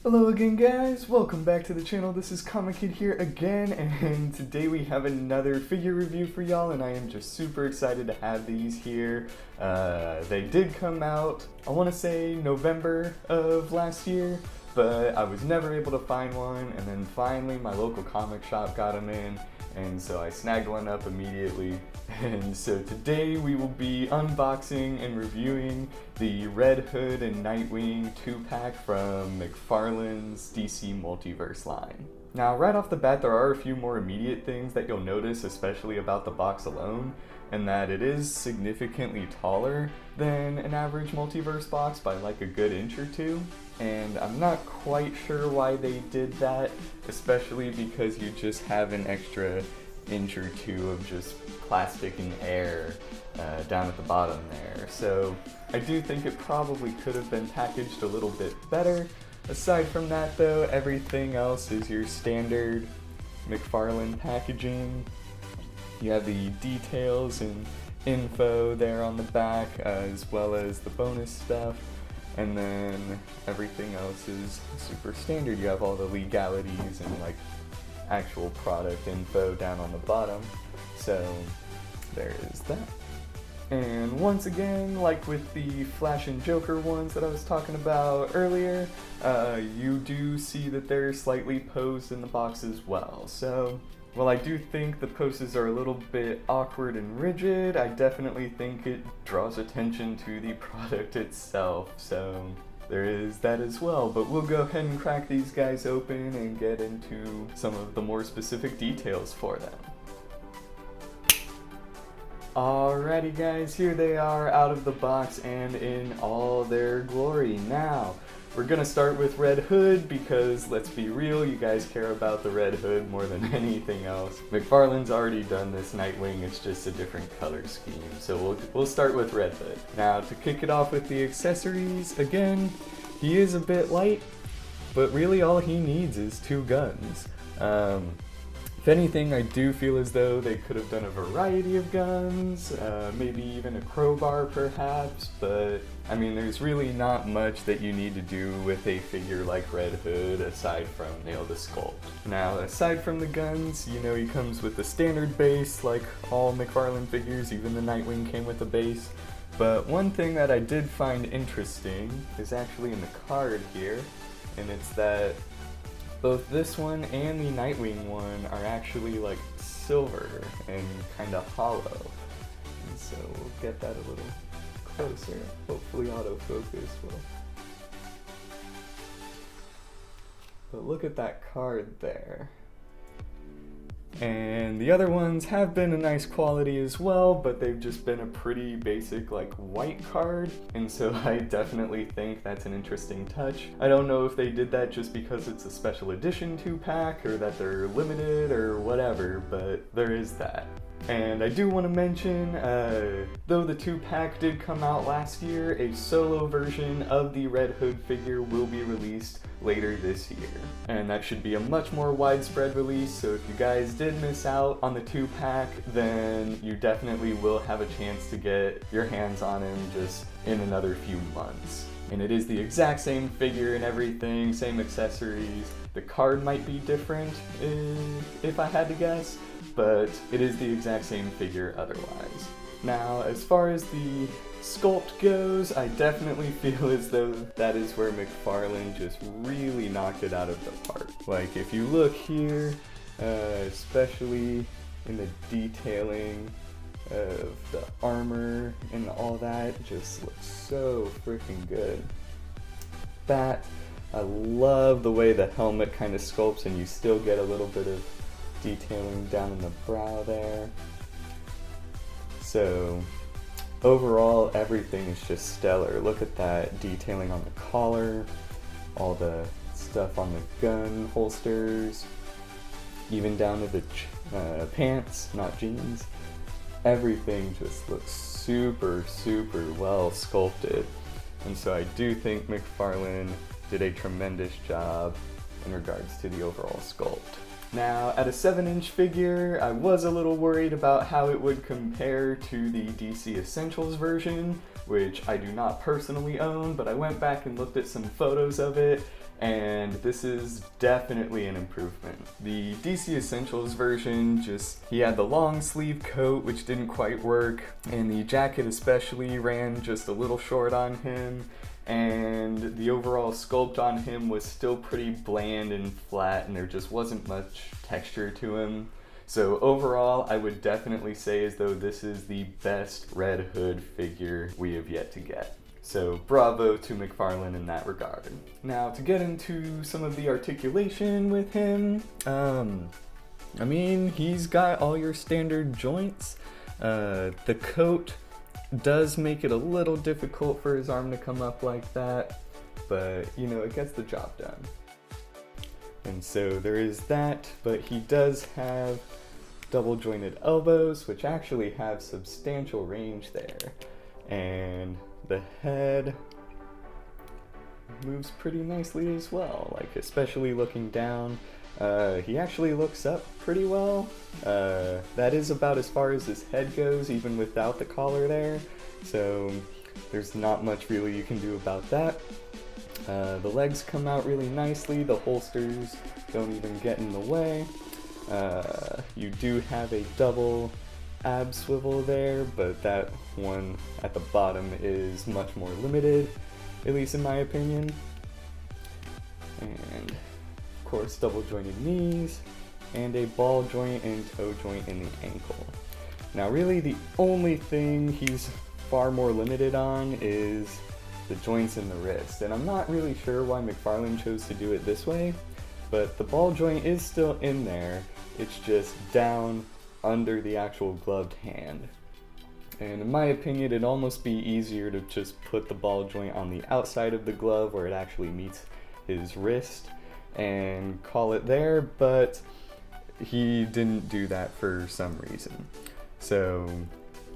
Hello again guys, welcome back to the channel. This is Comic Kid here again, and today we have another figure review for y'all, and I am just super excited to have these here. They did come out, I want to say November of last year, but I was never able to find one, and then finally my local comic shop got them in, and so I snagged one up immediately. And so today we will be unboxing and reviewing the Red Hood and Nightwing 2-pack from McFarlane's DC Multiverse line. Now right off the bat there are a few more immediate things that you'll notice, especially about the box alone, and that it is significantly taller than an average Multiverse box by like a good inch or two. And I'm not quite sure why they did that, especially because you just have an extra inch or two of just plastic and air down at the bottom there. So I do think it probably could have been packaged a little bit better. Aside from that though, everything else is your standard McFarlane packaging. You have the details and info there on the back, as well as the bonus stuff. And then everything else is super standard. You have all the legalities and like actual product info down on the bottom. So there is that. And once again, like with the Flash and Joker ones that I was talking about earlier, you do see that they're slightly posed in the box as well. So while I do think the poses are a little bit awkward and rigid, I definitely think it draws attention to the product itself. So there is that as well, but we'll go ahead and crack these guys open and get into some of the more specific details for them. Alrighty guys, here they are out of the box and in all their glory. Now, we're gonna start with Red Hood because, let's be real, you guys care about the Red Hood more than anything else. McFarlane's already done this Nightwing, it's just a different color scheme. So we'll start with Red Hood. Now, to kick it off with the accessories, again, he is a bit light, but really all he needs is two guns. If anything, I do feel as though they could have done a variety of guns, maybe even a crowbar perhaps, but I mean there's really not much that you need to do with a figure like Red Hood aside from nail the sculpt. Now aside from the guns, you know he comes with the standard base like all McFarlane figures, even the Nightwing came with a base. But one thing that I did find interesting is actually in the card here, and it's that both this one and the Nightwing one are actually like silver and kind of hollow. And so we'll get that a little closer. Hopefully autofocus will. But look at that card there. And the other ones have been a nice quality as well, but they've just been a pretty basic like white card, and so I definitely think that's an interesting touch. I don't know if they did that just because it's a special edition 2-pack or that they're limited or whatever, but there is that. And I do want to mention, though the 2-pack did come out last year, a solo version of the Red Hood figure will be released later this year. And that should be a much more widespread release, so if you guys did miss out on the 2-pack, then you definitely will have a chance to get your hands on him just in another few months. And it is the exact same figure and everything, same accessories. The card might be different if I had to guess, but it is the exact same figure otherwise. Now, as far as the sculpt goes, I definitely feel as though that is where McFarlane just really knocked it out of the park. Like, if you look here, especially in the detailing of the armor and all that, just looks so freaking good. That, I love the way the helmet kind of sculpts and you still get a little bit of detailing down in the brow there. So overall everything is just stellar. Look at that detailing on the collar, all the stuff on the gun holsters, even down to the pants, not jeans. Everything just looks super well sculpted, and so I do think McFarlane did a tremendous job in regards to the overall sculpt. Now, at a 7-inch figure, I was a little worried about how it would compare to the DC Essentials version, which I do not personally own, but I went back and looked at some photos of it, and this is definitely an improvement. The DC Essentials version, he had the long sleeve coat, which didn't quite work, and the jacket especially ran just a little short on him, and the overall sculpt on him was still pretty bland and flat, and there just wasn't much texture to him. So overall, I would definitely say as though this is the best Red Hood figure we have yet to get. So bravo to McFarlane in that regard. Now, to get into some of the articulation with him, I mean, he's got all your standard joints. The coat does make it a little difficult for his arm to come up like that, but you know, it gets the job done. And so there is that, but he does have double jointed elbows, which actually have substantial range there. And the head moves pretty nicely as well, like especially looking down. He actually looks up pretty well. That is about as far as his head goes, even without the collar there. So there's not much really you can do about that. The legs come out really nicely. The holsters don't even get in the way. You do have a double ab swivel there, but that one at the bottom is much more limited, at least in my opinion. And of course, double jointed knees, and a ball joint and toe joint in the ankle. Now really the only thing he's far more limited on is the joints in the wrist, and I'm not really sure why McFarlane chose to do it this way, but the ball joint is still in there, it's just down under the actual gloved hand. And in my opinion, it'd almost be easier to just put the ball joint on the outside of the glove where it actually meets his wrist and call it there, but he didn't do that for some reason. So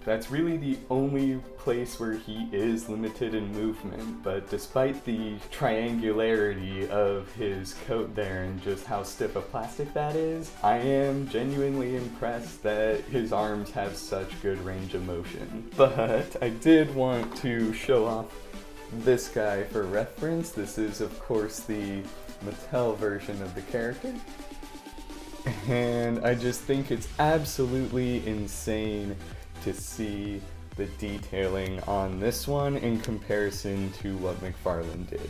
that's really the only place where he is limited in movement, but despite the triangularity of his coat there and just how stiff a plastic that is, I am genuinely impressed that his arms have such good range of motion. But I did want to show off this guy for reference. This is of course the Mattel version of the character, and I just think it's absolutely insane to see the detailing on this one in comparison to what McFarlane did.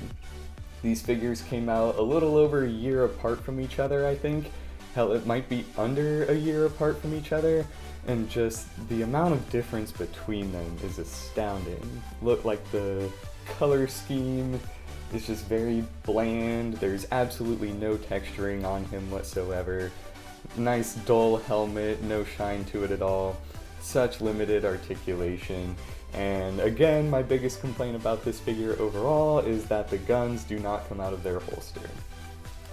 These figures came out a little over a year apart from each other, I think. Hell, it might be under a year apart from each other, and just the amount of difference between them is astounding. Look, like the color scheme is just very bland. There's absolutely no texturing on him whatsoever. Nice dull helmet, no shine to it at all. Such limited articulation. And again, my biggest complaint about this figure overall is that the guns do not come out of their holster.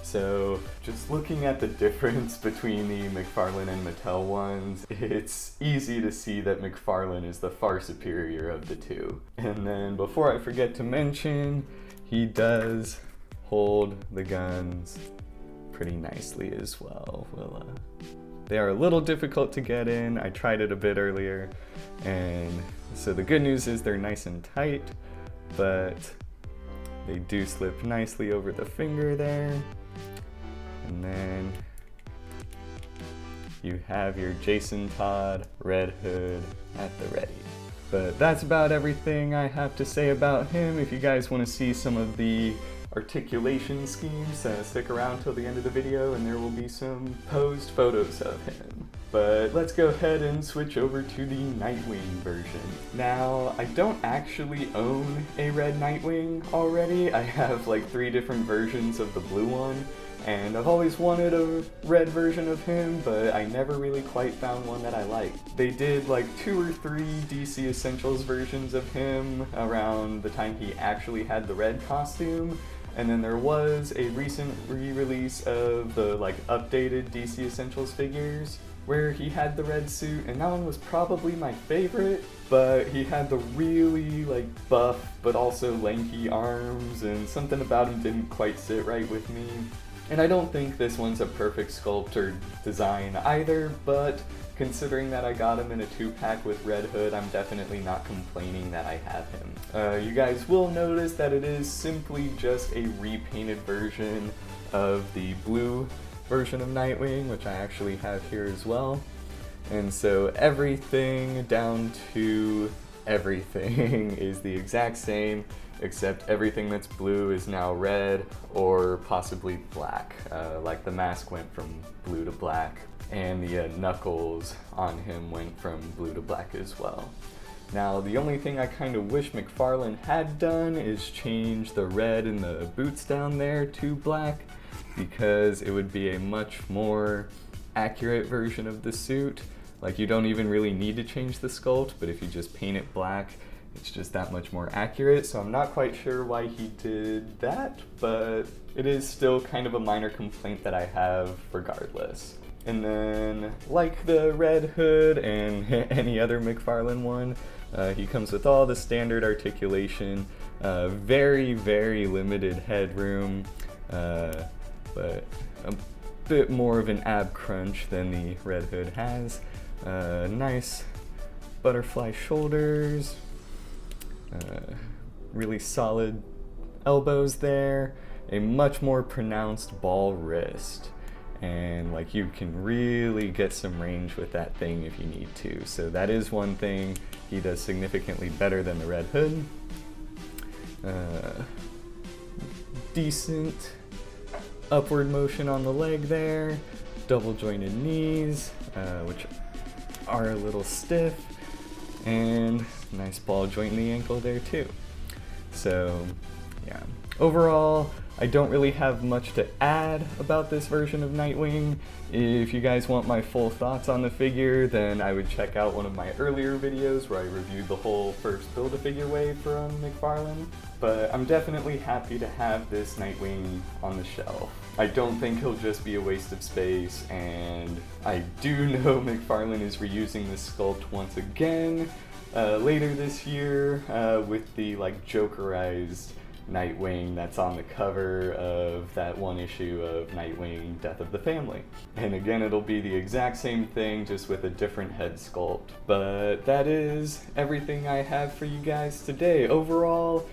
So just looking at the difference between the McFarlane and Mattel ones, it's easy to see that McFarlane is the far superior of the two. And then before I forget to mention, he does hold the guns pretty nicely as well. They are a little difficult to get in. I tried it a bit earlier, and so the good news is they're nice and tight, but they do slip nicely over the finger there. And then you have your Jason Todd Red Hood at the ready. But that's about everything I have to say about him. If you guys want to see some of the articulation schemes, stick around till the end of the video and there will be some posed photos of him. But let's go ahead and switch over to the Nightwing version. Now, I don't actually own a red Nightwing already. I have like 3 different versions of the blue one, and I've always wanted a red version of him, but I never really quite found one that I liked. They did like 2 or 3 DC Essentials versions of him around the time he actually had the red costume, and then there was a recent re-release of the like updated DC Essentials figures where he had the red suit, and that one was probably my favorite, but he had the really like buff but also lanky arms, and something about him didn't quite sit right with me. And I don't think this one's a perfect sculpt or design either, but considering that I got him in a 2-pack with Red Hood, I'm definitely not complaining that I have him. You guys will notice that it is simply just a repainted version of the blue version of Nightwing, which I actually have here as well. And so everything down to everything is the exact same, except everything that's blue is now red or possibly black. Like the mask went from blue to black, and the knuckles on him went from blue to black as well. Now, the only thing I kind of wish McFarlane had done is change the red in the boots down there to black, because it would be a much more accurate version of the suit. Like, you don't even really need to change the sculpt, but if you just paint it black, it's just that much more accurate. So I'm not quite sure why he did that, but it is still kind of a minor complaint that I have regardless. And then, like the Red Hood and any other McFarlane one, he comes with all the standard articulation, very, very limited headroom, but a bit more of an ab crunch than the Red Hood has. Nice butterfly shoulders, really solid elbows there, a much more pronounced ball wrist, and like you can really get some range with that thing if you need to. So that is one thing he does significantly better than the Red Hood. Decent upward motion on the leg there, double jointed knees, which are a little stiff, and nice ball joint in the ankle there too. So yeah, overall I don't really have much to add about this version of Nightwing. If you guys want my full thoughts on the figure, then I would check out one of my earlier videos where I reviewed the whole first Build-A-Figure wave from McFarlane. But I'm definitely happy to have this Nightwing on the shelf. I don't think he'll just be a waste of space, and I do know McFarlane is reusing this sculpt once again later this year with the like Jokerized Nightwing that's on the cover of that one issue of Nightwing Death of the Family. And again, it'll be the exact same thing, just with a different head sculpt. But that is everything I have for you guys today. Overall,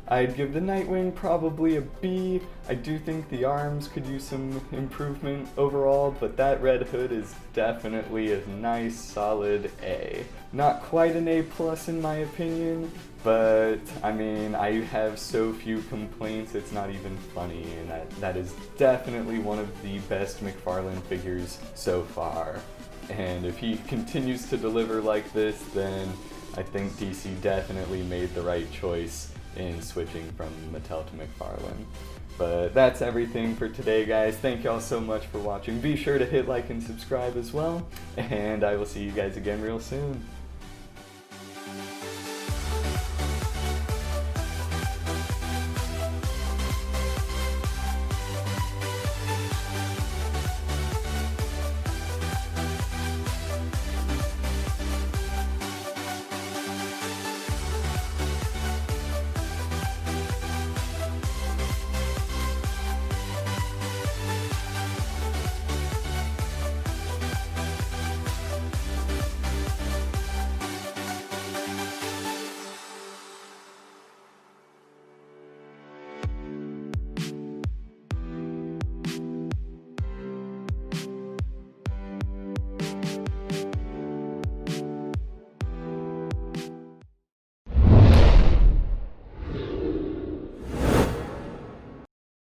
I'd give the Nightwing probably a B. I do think the arms could use some improvement overall, but that Red Hood is definitely a nice, solid A. Not quite an A+ in my opinion, but I mean, I have so few complaints, it's not even funny, and that is definitely one of the best McFarlane figures so far. And if he continues to deliver like this, then I think DC definitely made the right choice in switching from Mattel to McFarlane. But that's everything for today, guys. Thank y'all so much for watching. Be sure to hit like and subscribe as well, and I will see you guys again real soon.